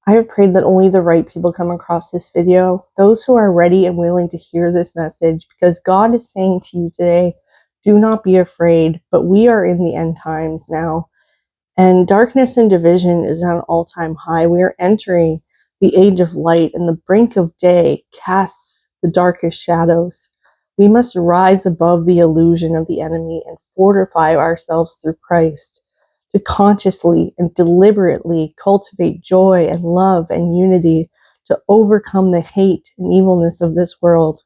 I have prayed that only the right people come across this video, those who are ready and willing to hear this message, because God is saying to you today, do not be afraid, but we are in the end times now. And darkness and division is at an all-time high. We are entering the age of light, and the brink of day casts the darkest shadows. We must rise above the illusion of the enemy and fortify ourselves through Christ to consciously and deliberately cultivate joy and love and unity to overcome the hate and evilness of this world.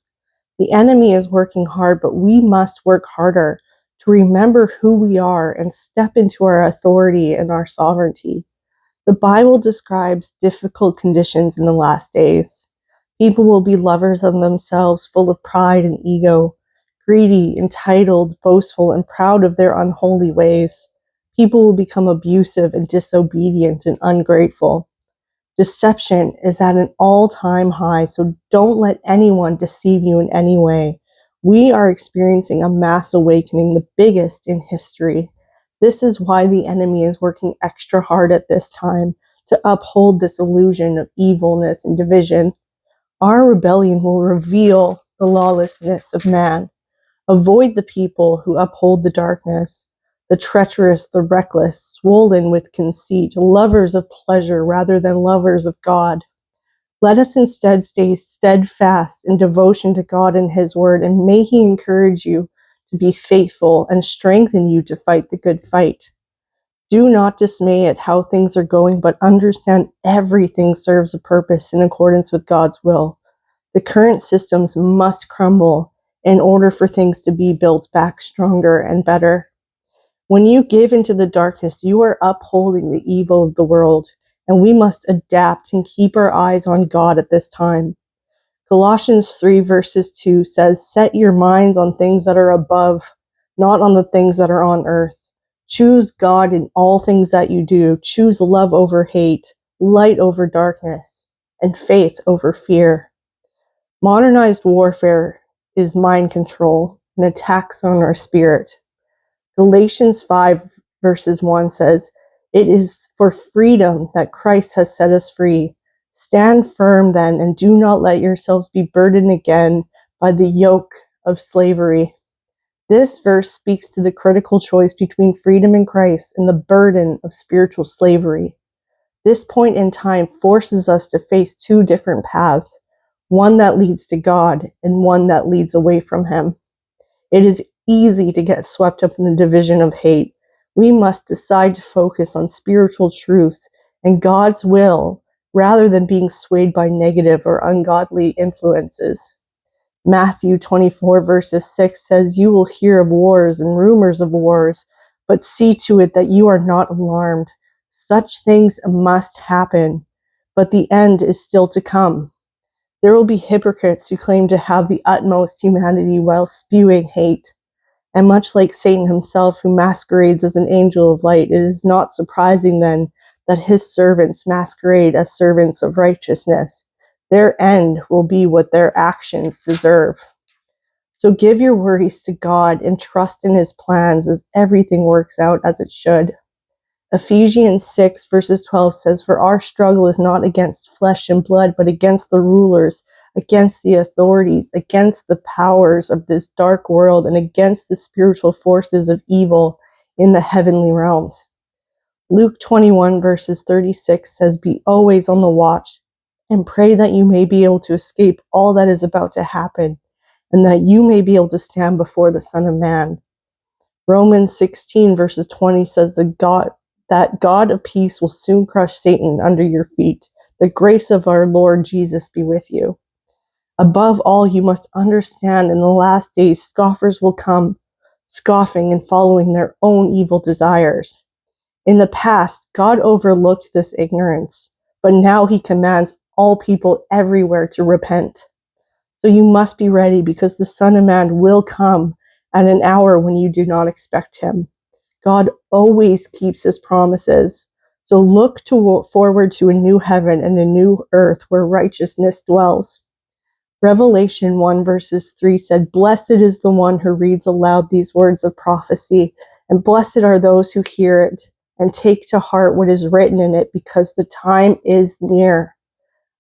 The enemy is working hard, but we must work harder to remember who we are and step into our authority and our sovereignty. The Bible describes difficult conditions in the last days. People will be lovers of themselves, full of pride and ego, greedy, entitled, boastful, and proud of their unholy ways. People will become abusive and disobedient and ungrateful. Deception is at an all-time high, so don't let anyone deceive you in any way. We are experiencing a mass awakening, the biggest in history. This is why the enemy is working extra hard at this time to uphold this illusion of evilness and division. Our rebellion will reveal the lawlessness of man. Avoid the people who uphold the darkness, the treacherous, the reckless, swollen with conceit, lovers of pleasure rather than lovers of God. Let us instead stay steadfast in devotion to God and His word, and may He encourage you to be faithful and strengthen you to fight the good fight. Do not dismay at how things are going, but understand everything serves a purpose in accordance with God's will. The current systems must crumble in order for things to be built back stronger and better. When you give into the darkness, you are upholding the evil of the world, and we must adapt and keep our eyes on God at this time. Colossians 3 verses 2 says, set your minds on things that are above, not on the things that are on earth. Choose God in all things that you do. Choose love over hate, light over darkness, and faith over fear. Modernized warfare is mind control and attacks on our spirit. Galatians 5 verses 1 says, it is for freedom that Christ has set us free. Stand firm then, and do not let yourselves be burdened again by the yoke of slavery. This verse speaks to the critical choice between freedom in Christ and the burden of spiritual slavery. This point in time forces us to face two different paths, one that leads to God and one that leads away from Him. It is easy to get swept up in the division of hate. We must decide to focus on spiritual truths and God's will rather than being swayed by negative or ungodly influences. Matthew 24 verses 6 says, you will hear of wars and rumors of wars, but see to it that you are not alarmed. Such things must happen, but the end is still to come. There will be hypocrites who claim to have the utmost humanity while spewing hate. And much like Satan himself, who masquerades as an angel of light, it is not surprising then that his servants masquerade as servants of righteousness. Their end will be what their actions deserve. So give your worries to God and trust in His plans as everything works out as it should. Ephesians 6 verses 12 says, for our struggle is not against flesh and blood, but against the rulers, against the authorities, against the powers of this dark world, and against the spiritual forces of evil in the heavenly realms. Luke 21 verses 36 says, be always on the watch and pray that you may be able to escape all that is about to happen, and that you may be able to stand before the Son of Man. Romans 16 verses 20 says, that God of peace will soon crush Satan under your feet. The grace of our Lord Jesus be with you. Above all, you must understand in the last days, scoffers will come, scoffing and following their own evil desires. In the past, God overlooked this ignorance, but now He commands all people everywhere to repent. So you must be ready, because the Son of Man will come at an hour when you do not expect Him. God always keeps His promises. So look forward to a new heaven and a new earth where righteousness dwells. Revelation 1 verses 3 said, blessed is the one who reads aloud these words of prophecy, and blessed are those who hear it and take to heart what is written in it, because the time is near.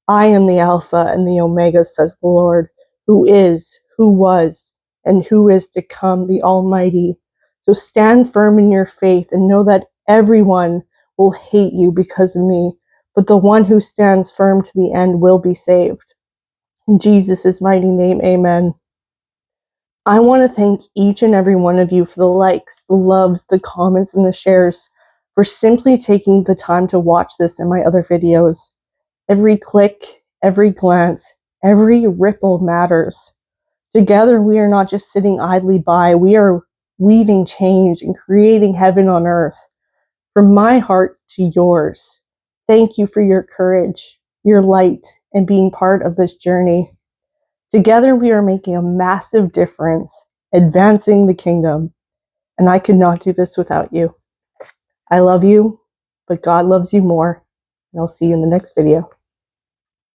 I am the Alpha and the Omega, says the Lord, who is, who was, and who is to come, the Almighty. So stand firm in your faith and know that everyone will hate you because of me, but the one who stands firm to the end will be saved. In Jesus' mighty name, amen. I want to thank each and every one of you for the likes, the loves, the comments, and the shares, for simply taking the time to watch this and my other videos. Every click, every glance, every ripple matters. Together, we are not just sitting idly by, we are weaving change and creating heaven on earth. From my heart to yours, thank you for your courage, your light, and being part of this journey. Together, we are making a massive difference, advancing the kingdom, and I could not do this without you. I love you, but God loves you more, and I'll see you in the next video.